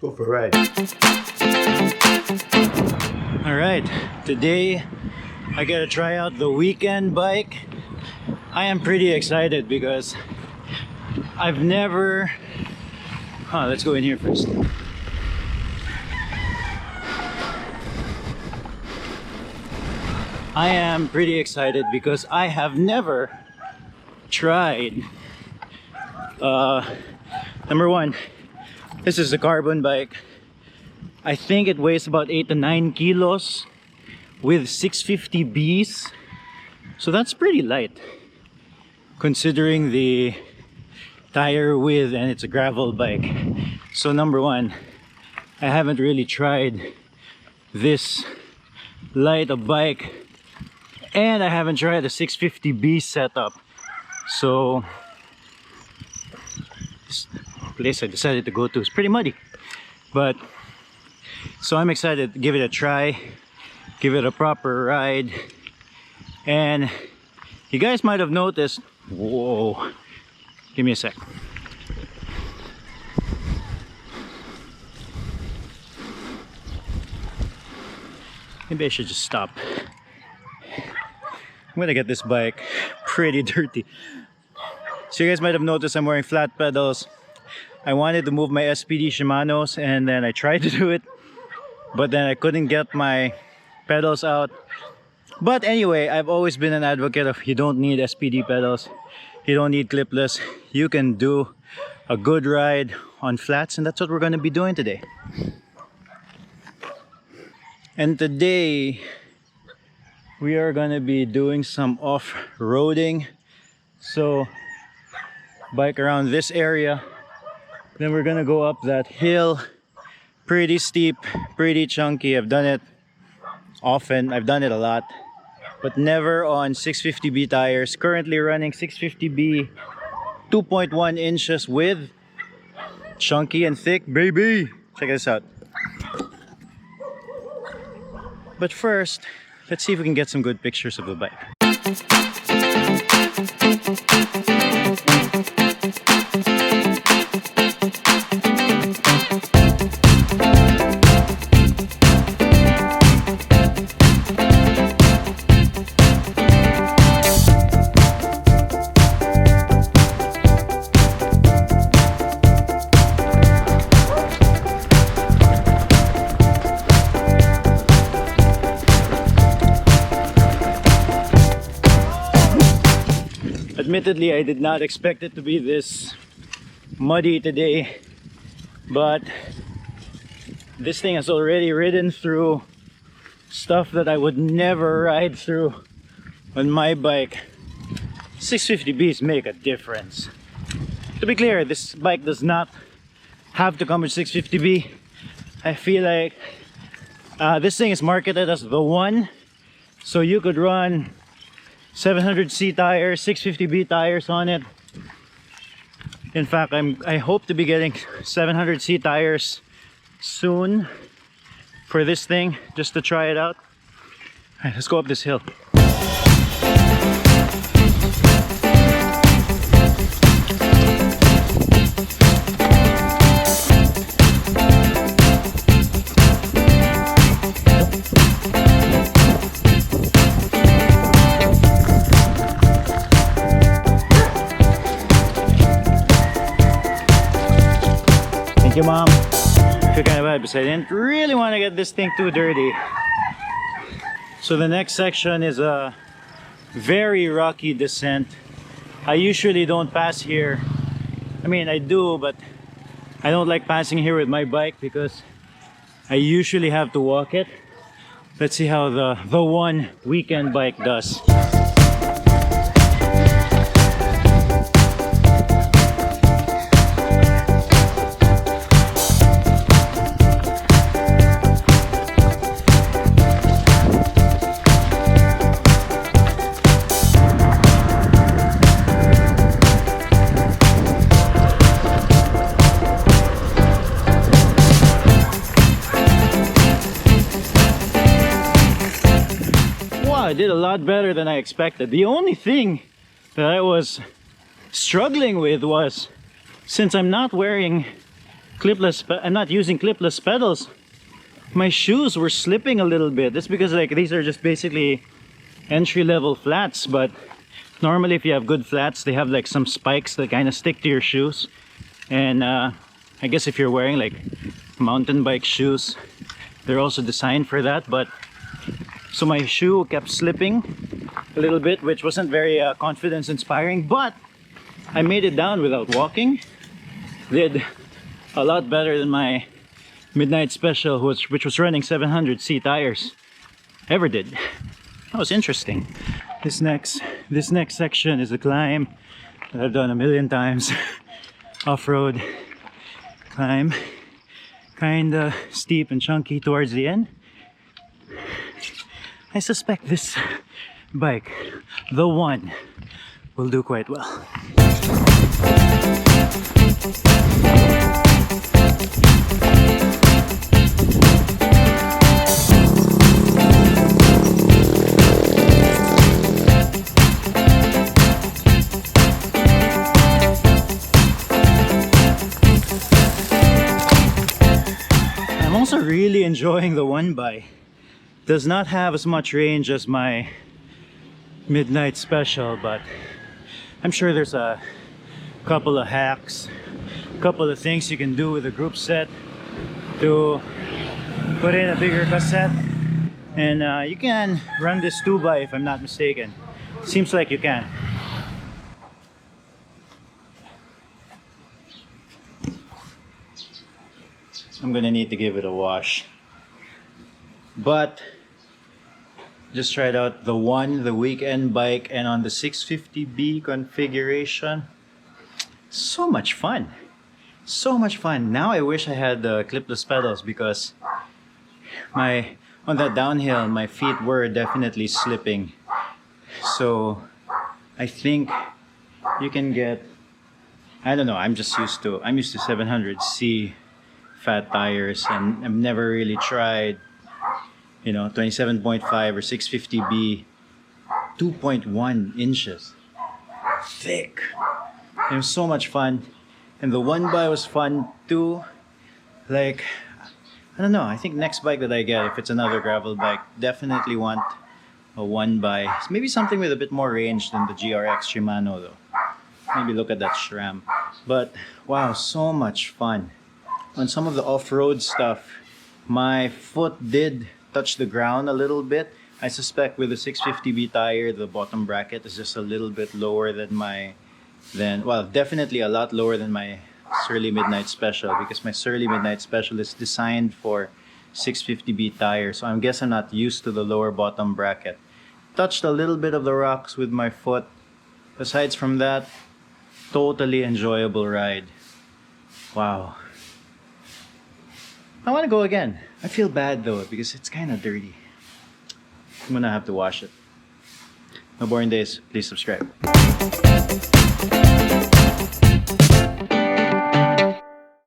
Go for a ride. Alright, today I gotta try out the weekend bike. I am pretty excited because I've never... let's go in here first. I am pretty excited because I have never tried number one, this is a carbon bike. I think it weighs about 8 to 9 kilos with 650 Bs, so that's pretty light considering the tire width, and it's a gravel bike. So number one, I haven't really tried this light a bike, and I haven't tried a 650B setup. So this place I decided to go to is pretty muddy, but so I'm excited to give it a try, give it a proper ride. And you guys might have noticed, whoa, give me a sec. Maybe I should just stop. I'm gonna get this bike pretty dirty. So you guys might have noticed I'm wearing flat pedals. I wanted to move my SPD Shimano's, and then I tried to do it, but then I couldn't get my pedals out. But anyway, I've always been an advocate of you don't need SPD pedals, you don't need clipless, you can do a good ride on flats, and that's what we're going to be doing today. And today we are going to be doing some off-roading. So bike around this area, then we're gonna go up that hill. Pretty steep, pretty chunky. I've done it often, I've done it a lot, but never on 650B tires. Currently running 650B 2.1 inches width, chunky and thick, baby. Check this out. But first, let's see if we can get some good pictures of the bike. Admittedly, I did not expect it to be this muddy today, but this thing has already ridden through stuff that I would never ride through on my bike. 650Bs make a difference. To be clear, this bike does not have to come with 650B. I feel like this thing is marketed as the one, so you could run 700C tires, 650B tires on it. In fact, I hope to be getting 700C tires soon for this thing, just to try it out. Alright, let's go up this hill. Thank you, Mom. I feel kind of bad because I didn't really want to get this thing too dirty. So the next section is a very rocky descent. I usually don't pass here. I mean, I do, but I don't like passing here with my bike because I usually have to walk it. Let's see how the one weekend bike does. I did a lot better than I expected. The only thing that I was struggling with was, since I'm not wearing I'm not using clipless pedals. My shoes were slipping a little bit. That's because like these are just basically entry-level flats, but normally if you have good flats, they have like some spikes that kind of stick to your shoes. And I guess if you're wearing like mountain bike shoes, they're also designed for that. But so my shoe kept slipping a little bit, which wasn't very confidence inspiring, but I made it down without walking. Did a lot better than my Midnight Special, which was running 700C tires, ever did. That was interesting. This next section is a climb that I've done a million times. Off-road climb, kinda steep and chunky towards the end. I suspect this bike, the one, will do quite well. I'm also really enjoying the one by. Does not have as much range as my Midnight Special, but I'm sure there's a couple of hacks, a couple of things you can do with a group set to put in a bigger cassette, and you can run this 2x if I'm not mistaken. Seems like you can. I'm gonna need to give it a wash, but just tried out the weekend bike, and on the 650B configuration, so much fun, so much fun. Now I wish I had the clipless pedals, because on that downhill my feet were definitely slipping. So I think you can get, I don't know, I'm used to 700C fat tires, and I've never really tried, you know, 27.5 or 650B, 2.1 inches thick. It was so much fun, and the one by was fun too. Like, I don't know, I think next bike that I get, if it's another gravel bike, definitely want a one by. Maybe something with a bit more range than the GRX Shimano though. Maybe look at that SRAM. But wow, so much fun. On some of the off-road stuff, my foot did touch the ground a little bit. I suspect with the 650B tire, the bottom bracket is just a little bit lower than well, definitely a lot lower than my Surly Midnight Special, because my Surly Midnight Special is designed for 650B tires, so I guess I'm not used to the lower bottom bracket. Touched a little bit of the rocks with my foot. Besides from that, totally enjoyable ride. Wow. I want to go again. I feel bad though, because it's kind of dirty. I'm gonna have to wash it. No Boring Days, please subscribe.